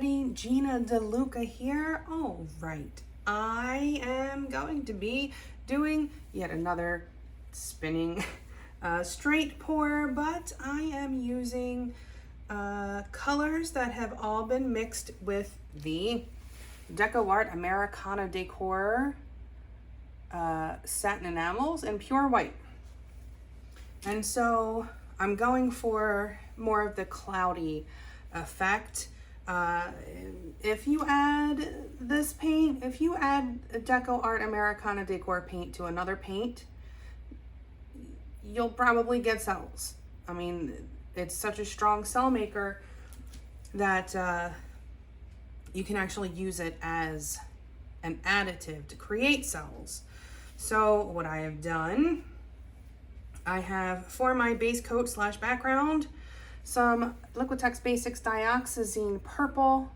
everybody, Gina DeLuca here. All right, I am going to be doing yet another spinning straight pour, but I am using colors that have all been mixed with the Decoart Americana Decor Satin Enamels and pure white. And so I'm going for more of the cloudy effect. If you add this paint, if you add Decoart Americana Decor paint to another paint, you'll probably get cells. I mean, it's such a strong cell maker that you can actually use it as an additive to create cells. So what I have done, I have for my base coat slash background, some Liquitex Basics Dioxazine purple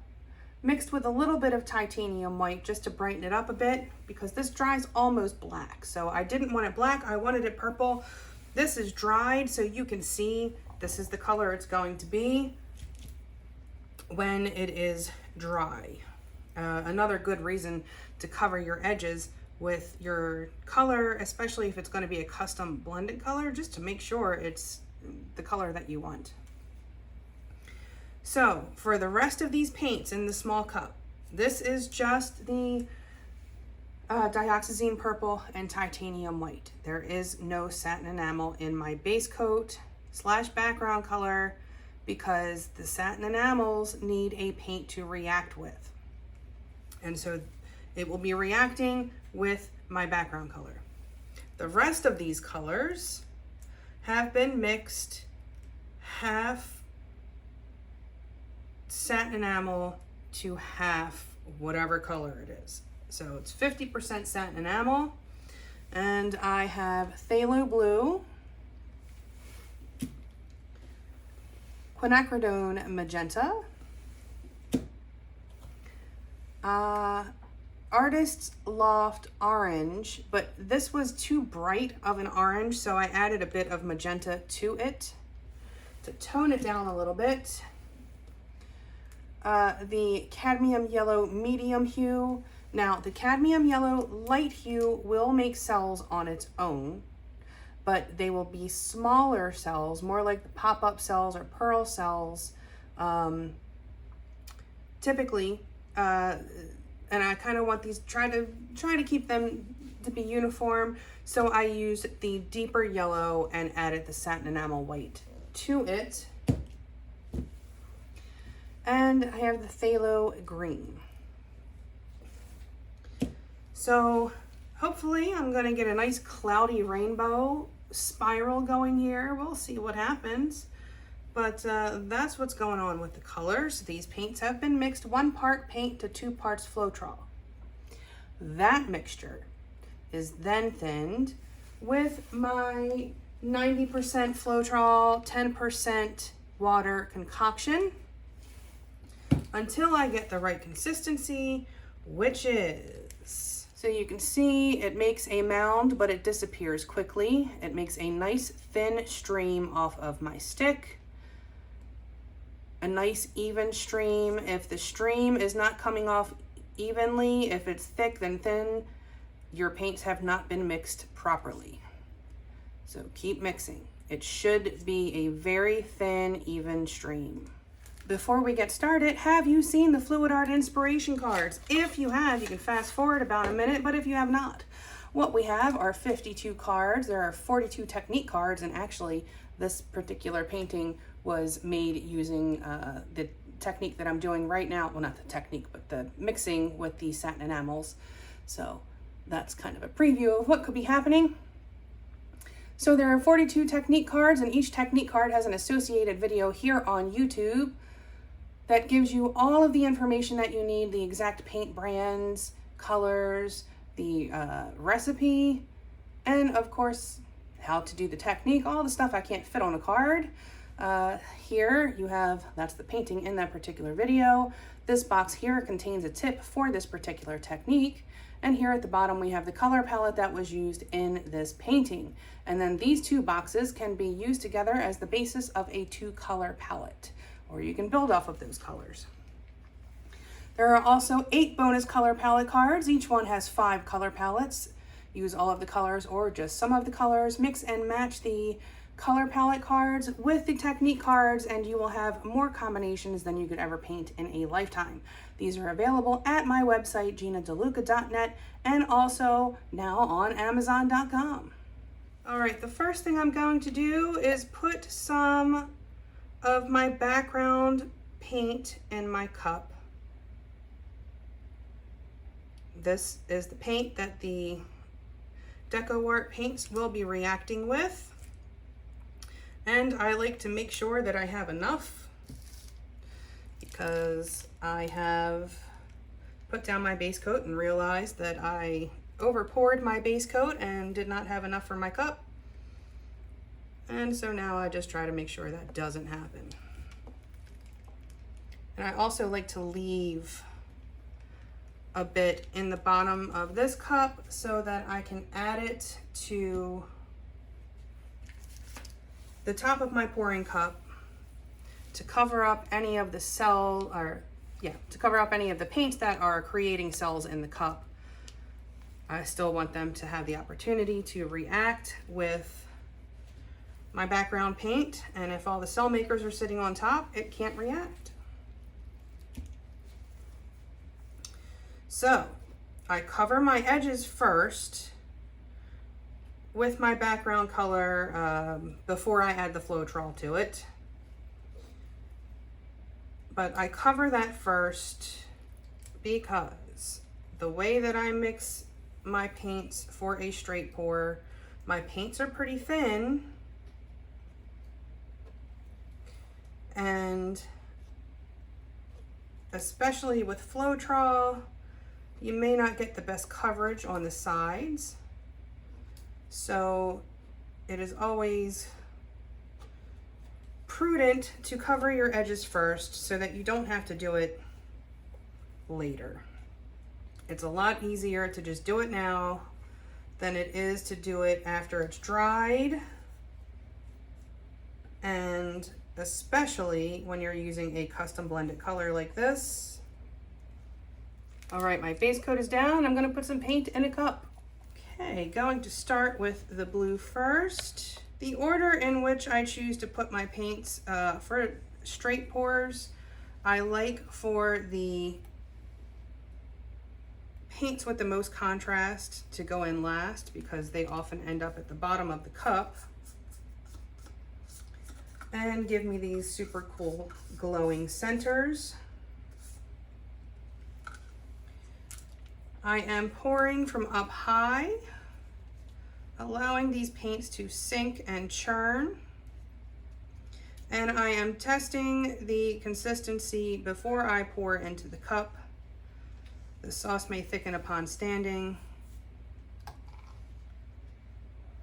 mixed with a little bit of titanium white just to brighten it up a bit, because this dries almost black. So I didn't want it black, I wanted it purple. This is dried, so you can see this is the color it's going to be when it is dry. Another good reason to cover your edges with your color, especially if it's going to be a custom blended color, just to make sure it's the color that you want. So for the rest of these paints in the small cup, this is just the Dioxazine purple and titanium white. There is no satin enamel in my base coat slash background color because the satin enamels need a paint to react with. And so it will be reacting with my background color. The rest of these colors have been mixed half satin enamel to half whatever color it is. So it's 50% satin enamel, and I have Phthalo Blue, Quinacridone Magenta, Artist's Loft Orange, but this was too bright of an orange, so I added a bit of magenta to it to tone it down a little bit. The Cadmium Yellow Medium Hue. Now, the Cadmium Yellow Light Hue will make cells on its own, but they will be smaller cells, more like the pop-up cells or pearl cells, typically. And I kind of want these, try to keep them to be uniform. So I used the deeper yellow and added the satin enamel white to it. And I have the Phthalo Green. So hopefully I'm gonna get a nice cloudy rainbow spiral going here. We'll see what happens. But that's what's going on with the colors. These paints have been mixed 1 part paint to 2 parts Floetrol. That mixture is then thinned with my 90% Floetrol, 10% water concoction until I get the right consistency, which is, so you can see it makes a mound, but it disappears quickly. It makes a nice thin stream off of my stick. A nice even stream. If the stream is not coming off evenly, if it's thick then thin, your paints have not been mixed properly. So keep mixing. It should be a very thin, even stream. Before we get started, have you seen the Fluid Art inspiration cards? If you have, you can fast forward about a minute, but if you have not, what we have are 52 cards. There are 42 technique cards, and actually this particular painting was made using the technique that I'm doing right now. Well, not the technique, but the mixing with the satin enamels. So that's kind of a preview of what could be happening. So there are 42 technique cards, and each technique card has an associated video here on YouTube that gives you all of the information that you need, the exact paint brands, colors, the recipe, and of course, how to do the technique, all the stuff I can't fit on a card. Here you have, that's the painting in that particular video. This box here contains a tip for this particular technique. And here at the bottom, we have the color palette that was used in this painting. And then these 2 boxes can be used together as the basis of a 2-color palette, or you can build off of those colors. There are also 8 bonus color palette cards. Each one has 5 color palettes. Use all of the colors or just some of the colors. Mix and match the color palette cards with the technique cards and you will have more combinations than you could ever paint in a lifetime. These are available at my website, ginadeluca.net, and also now on amazon.com. All right, the first thing I'm going to do is put some of my background paint in my cup. This is the paint that the Decoart paints will be reacting with. And I like to make sure that I have enough because I have put down my base coat and realized that I over poured my base coat and did not have enough for my cup. And so now I just try to make sure that doesn't happen. And I also like to leave a bit in the bottom of this cup so that I can add it to the top of my pouring cup to cover up any of the to cover up any of the paints that are creating cells in the cup. I still want them to have the opportunity to react with my background paint, and if all the cell makers are sitting on top, it can't react. So I cover my edges first with my background color before I add the Floetrol to it. But I cover that first because the way that I mix my paints for a straight pour, my paints are pretty thin, and especially with Floetrol, you may not get the best coverage on the sides. So it is always prudent to cover your edges first so that you don't have to do it later. It's a lot easier to just do it now than it is to do it after it's dried, and especially when you're using a custom blended color like this. All right, my base coat is down. I'm gonna put some paint in a cup. Okay, going to start with the blue first. The order in which I choose to put my paints for straight pours, I like for the paints with the most contrast to go in last because they often end up at the bottom of the cup and give me these super cool glowing centers. I am pouring from up high, allowing these paints to sink and churn. And I am testing the consistency before I pour into the cup. The sauce may thicken upon standing.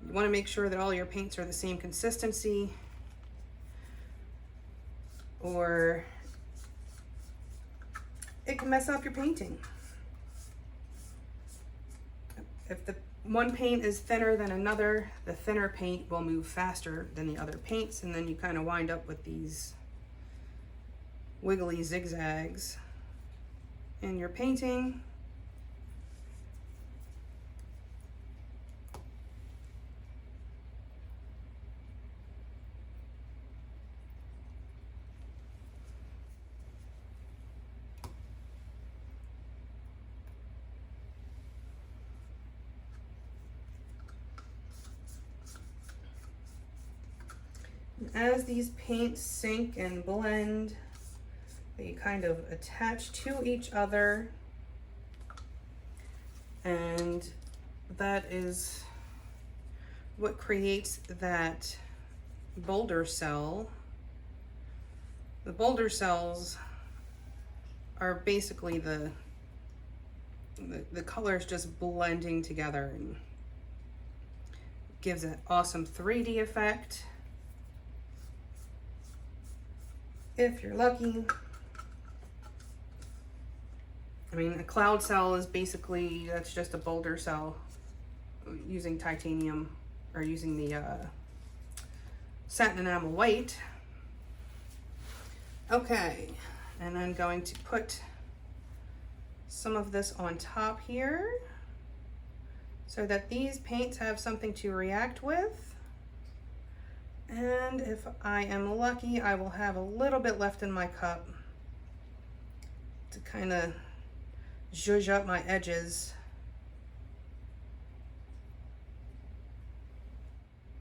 You want to make sure that all your paints are the same consistency, or it can mess up your painting. If the one paint is thinner than another, the thinner paint will move faster than the other paints, and then you kind of wind up with these wiggly zigzags in your painting. As these paints sink and blend, they kind of attach to each other, and that is what creates that boulder cell. The boulder cells are basically the colors just blending together and gives an awesome 3D effect. If you're lucky. I mean, a cloud cell is basically, that's just a boulder cell using titanium, or using the satin enamel white. Okay, and I'm going to put some of this on top here so that these paints have something to react with. And if I am lucky, I will have a little bit left in my cup to kind of zhuzh up my edges.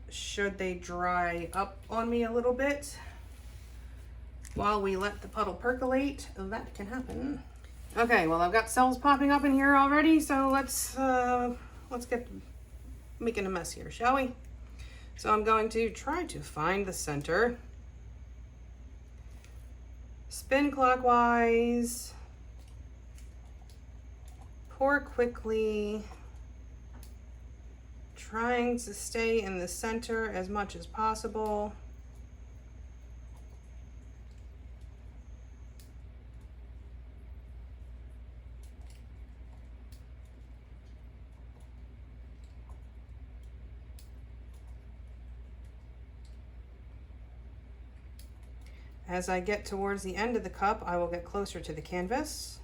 Should they dry up on me a little bit while we let the puddle percolate, that can happen. Okay, well, I've got cells popping up in here already, so let's get making a mess here, shall we? So I'm going to try to find the center. Spin clockwise. Pour quickly. Trying to stay in the center as much as possible. As I get towards the end of the cup, I will get closer to the canvas.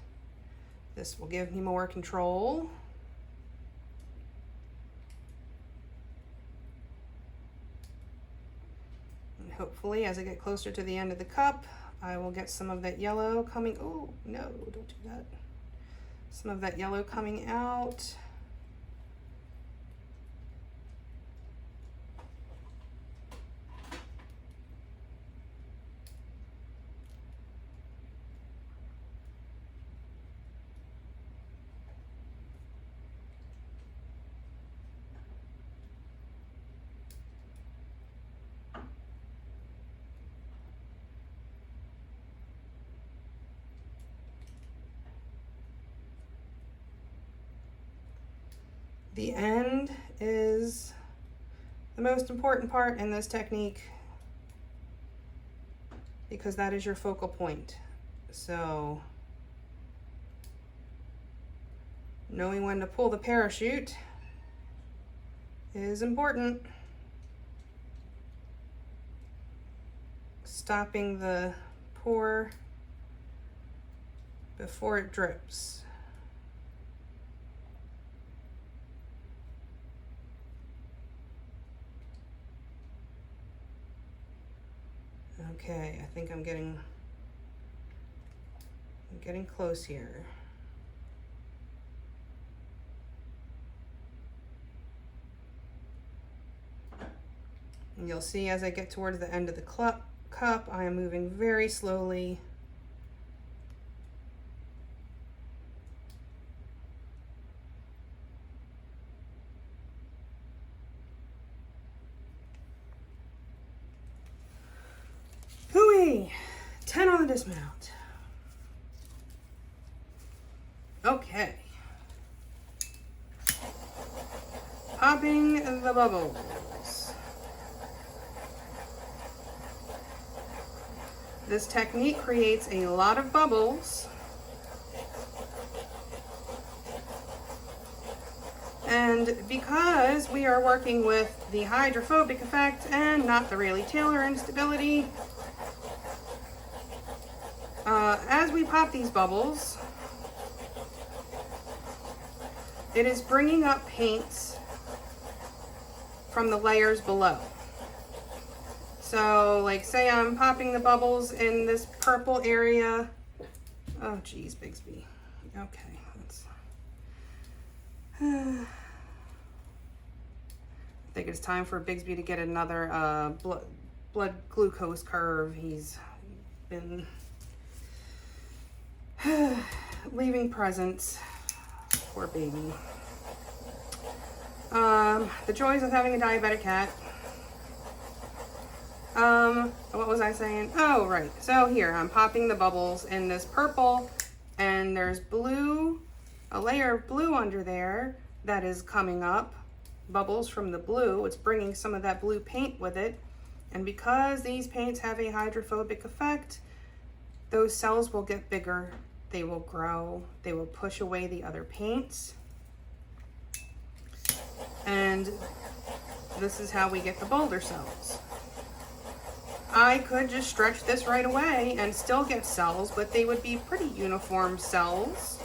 This will give me more control. And hopefully, as I get closer to the end of the cup, I will get some of that yellow coming. Oh, no, don't do that. Some of that yellow coming out. The end is the most important part in this technique because that is your focal point. So knowing when to pull the parachute is important. Stopping the pour before it drips. Okay, I think I'm getting close here. And you'll see as I get towards the end of the cup, I am moving very slowly. Hooey! 10 on the dismount. Okay. Popping the bubbles. This technique creates a lot of bubbles. And because we are working with the hydrophobic effect and not the Rayleigh-Taylor instability, as we pop these bubbles, it is bringing up paints from the layers below. So, like, say I'm popping the bubbles in this purple area. Oh, geez, Bigsby. Okay, let's. I think it's time for Bigsby to get another blood glucose curve. He's been leaving presents. Poor baby. The joys of having a diabetic cat. What was I saying? Oh, right. So here, I'm popping the bubbles in this purple, and there's blue, a layer of blue under there that is coming up. Bubbles from the blue. It's bringing some of that blue paint with it. And because these paints have a hydrophobic effect, those cells will get bigger. They will grow. They will push away the other paints. And this is how we get the boulder cells. I could just stretch this right away and still get cells, but they would be pretty uniform cells.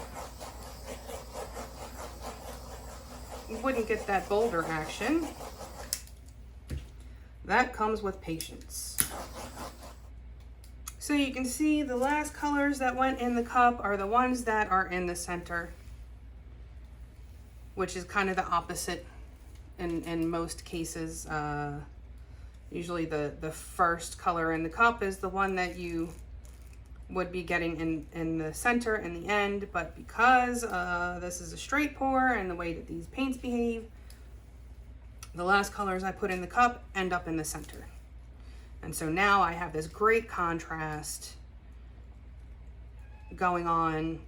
wouldn't get that boulder action. That comes with patience. So you can see the last colors that went in the cup are the ones that are in the center, which is kind of the opposite in most cases. Usually the first color in the cup is the one that you would be getting in the center in the end, but because this is a straight pour and the way that these paints behave, the last colors I put in the cup end up in the center. And so now I have this great contrast going on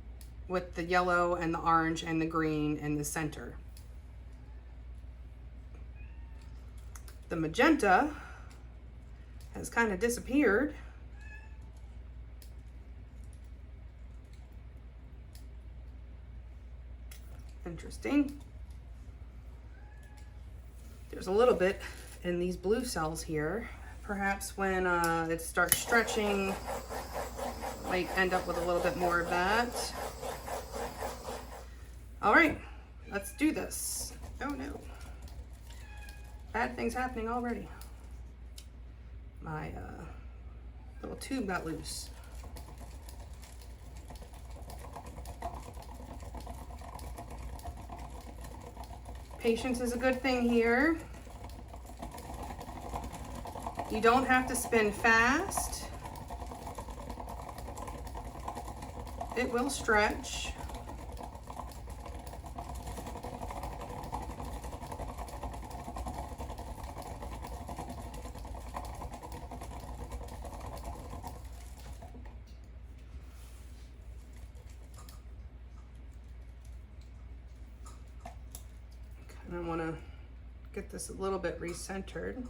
with the yellow and the orange and the green in the center. The magenta has kind of disappeared. Interesting. There's a little bit in these blue cells here. Perhaps when it starts stretching, might end up with a little bit more of that. All right, let's do this. Oh no, bad things happening already. My little tube got loose. Patience is a good thing here. You don't have to spin fast. It will stretch. And I want to get this a little bit recentered.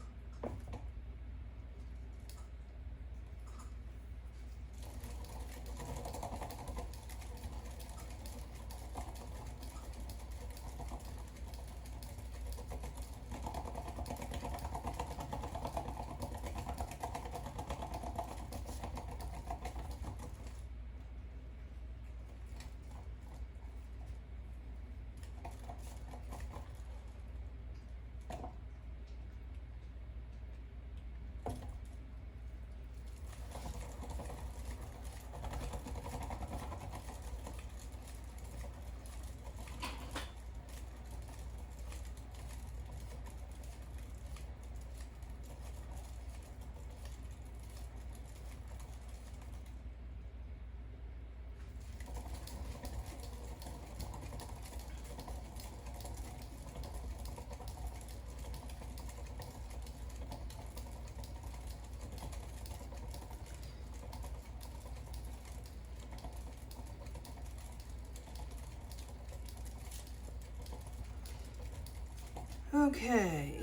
Okay,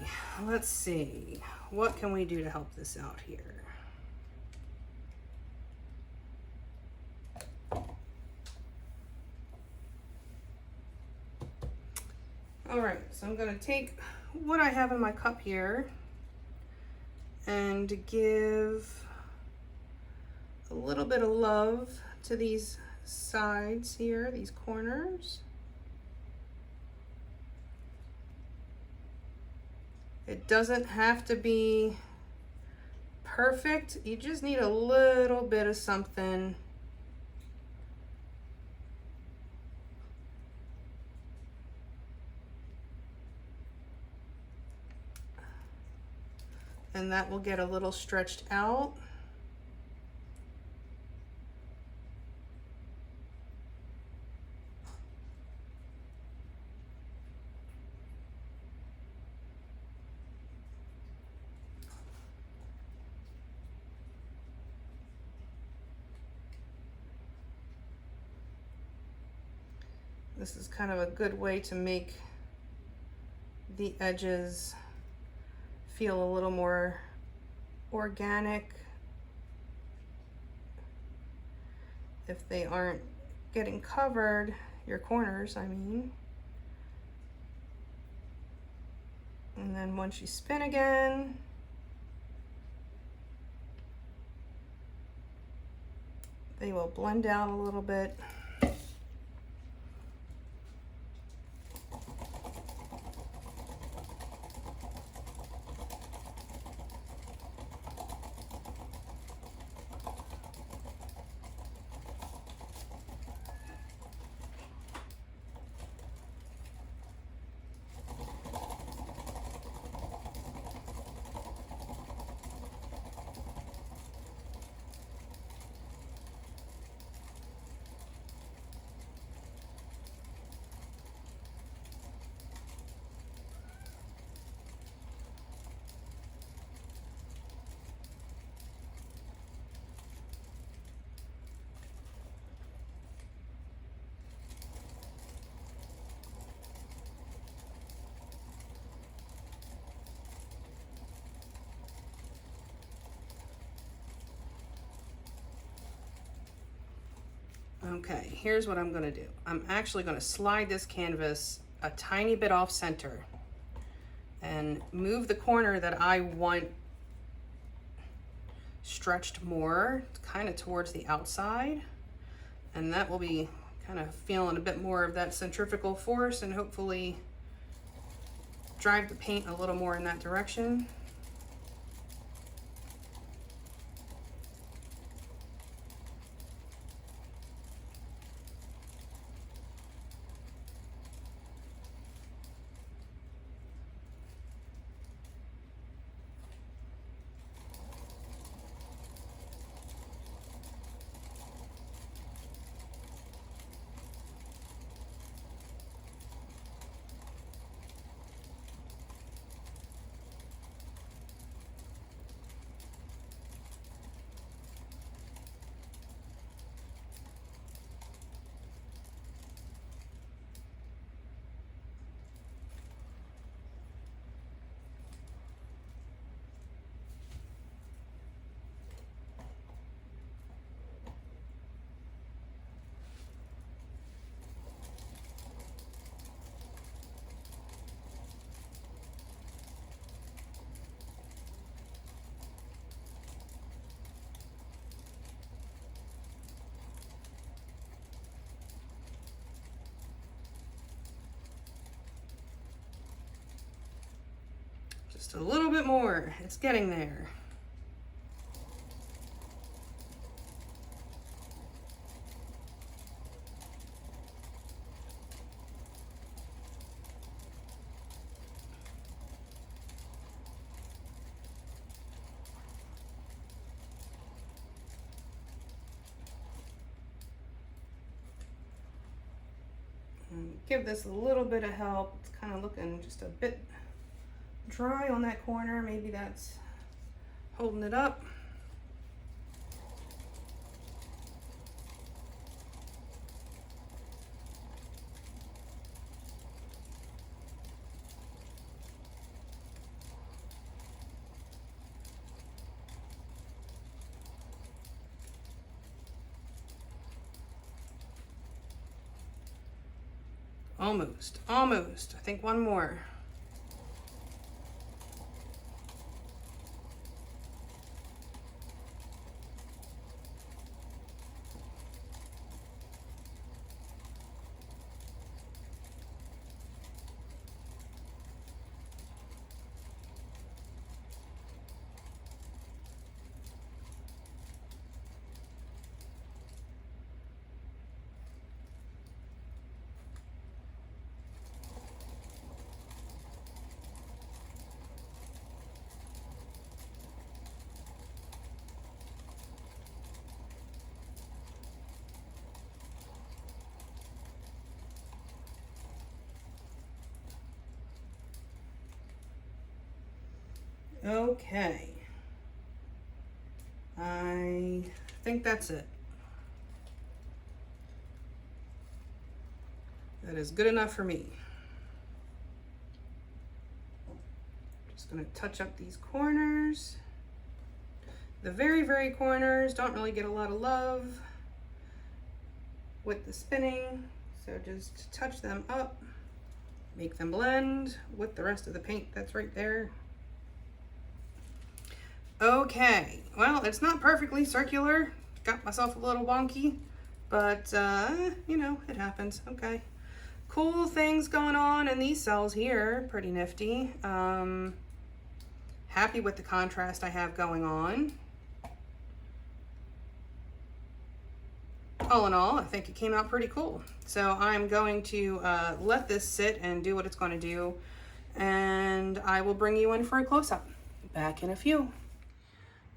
let's see. What can we do to help this out here? All right, so I'm gonna take what I have in my cup here and give a little bit of love to these sides here, these corners. It doesn't have to be perfect. You just need a little bit of something. And that will get a little stretched out. This is kind of a good way to make the edges feel a little more organic if they aren't getting covered, your corners, I mean. And then once you spin again, they will blend out a little bit. Okay, here's what I'm gonna do. I'm actually gonna slide this canvas a tiny bit off center and move the corner that I want stretched more kind of towards the outside, and that will be kind of feeling a bit more of that centrifugal force and hopefully drive the paint a little more in that direction. Just a little bit more. It's getting there. And give this a little bit of help. It's kind of looking just a bit dry on that corner. Maybe that's holding it up. Almost, almost. I think one more. Okay, I think that's it. That is good enough for me. Just gonna touch up these corners. The very, very corners don't really get a lot of love with the spinning, so just touch them up, make them blend with the rest of the paint that's right there. Okay, well, it's not perfectly circular. Got myself a little wonky, but you know, it happens. Okay, cool things going on in these cells here. Pretty nifty. Happy with the contrast I have going on. All in all, I think it came out pretty cool. So I'm going to let this sit and do what it's going to do, and I will bring you in for a close-up. Back in a few.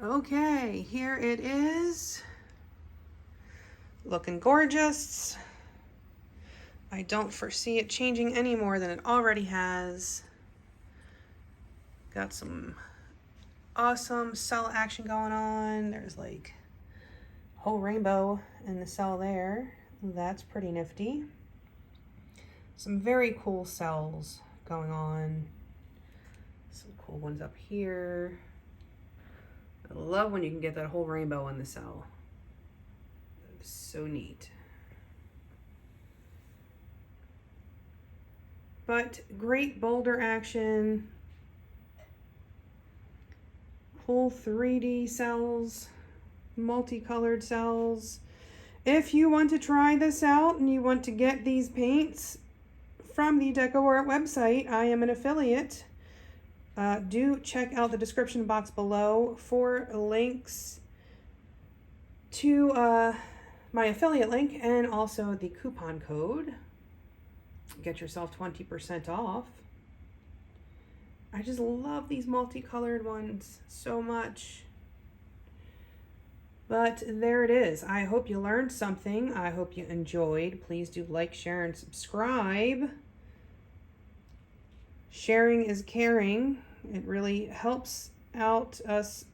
Okay, here it is. Looking gorgeous. I don't foresee it changing any more than it already has. Got some awesome cell action going on. There's like a whole rainbow in the cell there. That's pretty nifty. Some very cool cells going on. Some cool ones up here. I love when you can get that whole rainbow in the cell. So neat. but great boulder action. Whole 3D cells, multicolored cells. If you want to try this out and you want to get these paints from the Decoart website, I am an affiliate. Do check out the description box below for links to my affiliate link and also the coupon code. Get yourself 20% off. I just love these multicolored ones so much. But there it is. I hope you learned something. I hope you enjoyed. Please do like, share, and subscribe. Sharing is caring. It really helps out us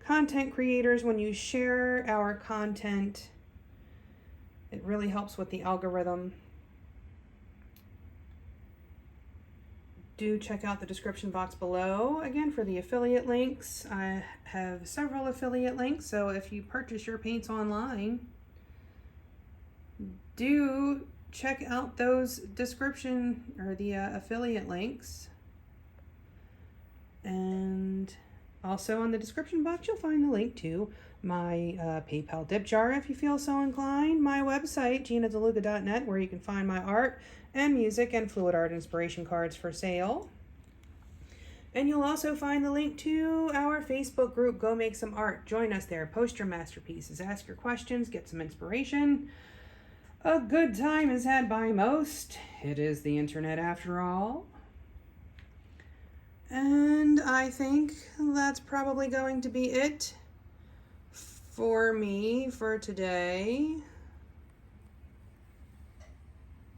content creators when you share our content. It really helps with the algorithm. Do check out the description box below again for the affiliate links. I have several affiliate links, so if you purchase your paints online, do check out those description or the affiliate links. And also in the description box, you'll find the link to my PayPal dip jar if you feel so inclined, my website, GinaDeLuca.net, where you can find my art and music and fluid art inspiration cards for sale. And you'll also find the link to our Facebook group, Go Make Some Art. Join us there, post your masterpieces, ask your questions, get some inspiration. A good time is had by most. It is the internet after all. And I think that's probably going to be it for me for today.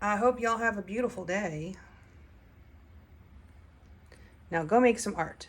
I hope y'all have a beautiful day. Now go make some art.